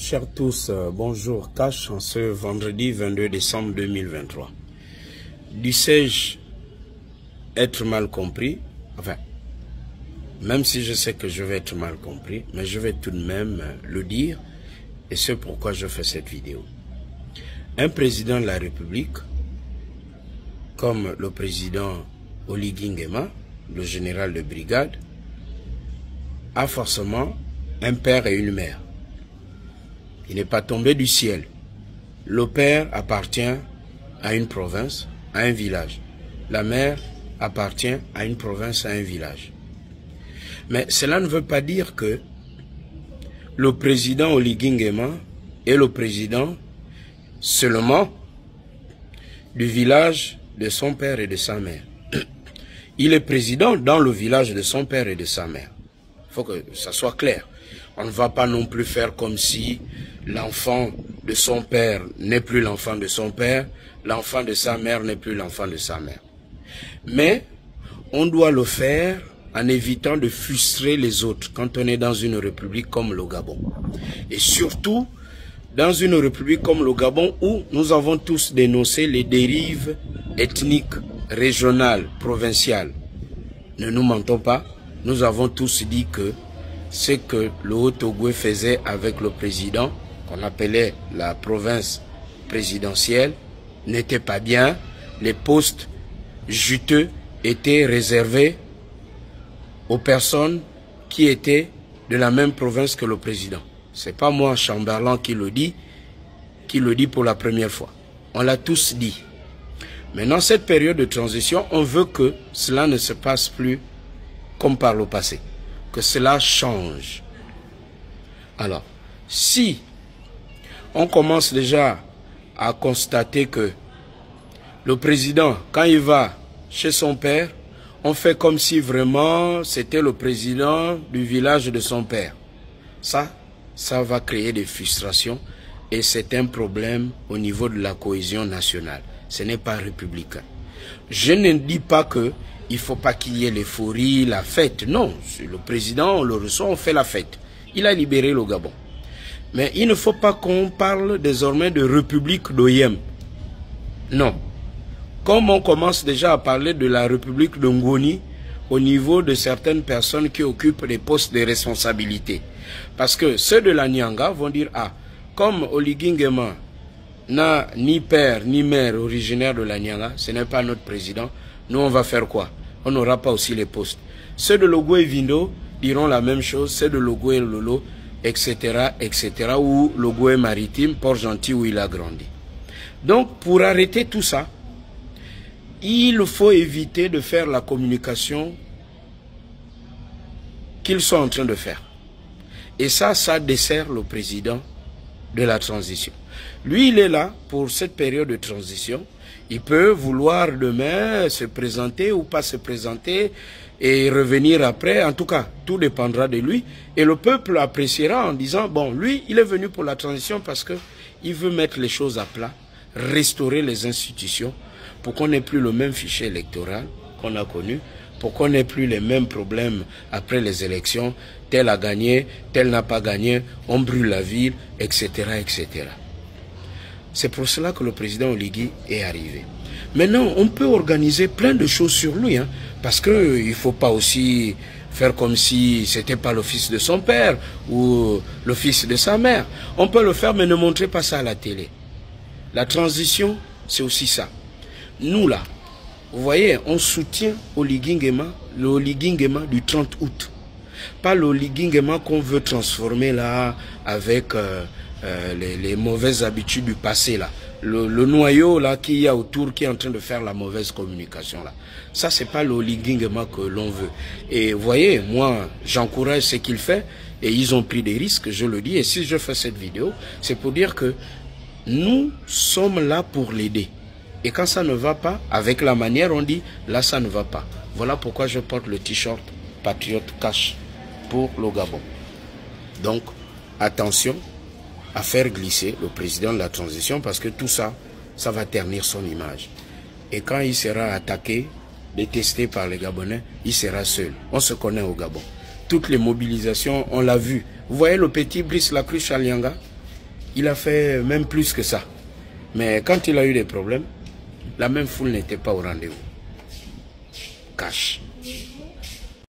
Chers tous, bonjour. Cash en ce vendredi 22 décembre 2023. Dussé-je être mal compris? Enfin, même si je sais que je vais être mal compris, mais je vais tout de même le dire, et c'est pourquoi je fais cette vidéo. Un président de la République, comme le président Oligui Nguema, le général de brigade, a forcément un père et une mère. Il n'est pas tombé du ciel. Le père appartient à une province, à un village. La mère appartient à une province, à un village. Mais cela ne veut pas dire que le président Oligui Nguema est le président seulement du village de son père et de sa mère. Il est président dans le village de son père et de sa mère. Il faut que ça soit clair. On ne va pas non plus faire comme si l'enfant de son père n'est plus l'enfant de son père, l'enfant de sa mère n'est plus l'enfant de sa mère. Mais on doit le faire en évitant de frustrer les autres quand on est dans une république comme le Gabon. Et surtout dans une république comme le Gabon où nous avons tous dénoncé les dérives ethniques, régionales, provinciales. Ne nous mentons pas, nous avons tous dit que ce que le Haut-Ogooué faisait avec le président, qu'on appelait la province présidentielle, n'était pas bien. Les postes juteux étaient réservés aux personnes qui étaient de la même province que le président. C'est pas moi, Chamberlain, qui le dit pour la première fois. On l'a tous dit. Maintenant, cette période de transition, on veut que cela ne se passe plus comme par le passé. Que cela change. Alors, si on commence déjà à constater que le président, quand il va chez son père, on fait comme si vraiment c'était le président du village de son père. Ça va créer des frustrations et c'est un problème au niveau de la cohésion nationale. Ce n'est pas républicain. Je ne dis pas que il ne faut pas qu'il y ait l'euphorie, la fête. Non, le président, on le reçoit, on fait la fête. Il a libéré le Gabon. Mais il ne faut pas qu'on parle désormais de république d'Oyem. Non. Comme on commence déjà à parler de la république de Ngoni au niveau de certaines personnes qui occupent des postes de responsabilité. Parce que ceux de la Nyanga vont dire, ah, comme Oligui Nguema n'a ni père ni mère originaire de la Nyanga, ce n'est pas notre président, nous on va faire quoi? On n'aura pas aussi les postes. Ceux de Logo et Vindo diront la même chose, ceux de Logo et Lolo, etc., etc., ou Logo et Maritime, Port-Gentil où il a grandi. Donc, pour arrêter tout ça, il faut éviter de faire la communication qu'ils sont en train de faire. Et ça dessert le président de la transition. Lui, il est là pour cette période de transition. Il peut vouloir demain se présenter ou pas se présenter et revenir après. En tout cas, tout dépendra de lui. Et le peuple appréciera en disant, bon, lui, il est venu pour la transition parce qu'il veut mettre les choses à plat, restaurer les institutions pour qu'on n'ait plus le même fichier électoral qu'on a connu, pour qu'on n'ait plus les mêmes problèmes après les élections. Tel a gagné, tel n'a pas gagné, on brûle la ville, etc., etc. C'est pour cela que le président Oligui est arrivé. Maintenant, on peut organiser plein de choses sur lui, hein, parce qu'il ne faut pas aussi faire comme si c'était pas le fils de son père ou le fils de sa mère. On peut le faire, mais ne montrez pas ça à la télé. La transition, c'est aussi ça. Nous, là, vous voyez, on soutient Oligui Nguema, le Oligui Nguema du 30 août. Pas le Oligui Nguema qu'on veut transformer là avec les mauvaises habitudes du passé là. Le noyau là qu'il y a autour qui est en train de faire la mauvaise communication là. Ça c'est pas le Oligui Nguema que l'on veut. Et vous voyez, moi j'encourage ce qu'il fait et ils ont pris des risques, je le dis. Et si je fais cette vidéo, c'est pour dire que nous sommes là pour l'aider. Et quand ça ne va pas, avec la manière on dit, là ça ne va pas. Voilà pourquoi je porte le t-shirt Patriote Cash pour le Gabon. Donc, attention à faire glisser le président de la transition parce que tout ça, ça va ternir son image. Et quand il sera attaqué, détesté par les Gabonais, il sera seul. On se connaît au Gabon. Toutes les mobilisations, on l'a vu. Vous voyez le petit Brice Lacruche à Lianga? Il a fait même plus que ça. Mais quand il a eu des problèmes, la même foule n'était pas au rendez-vous. Cash.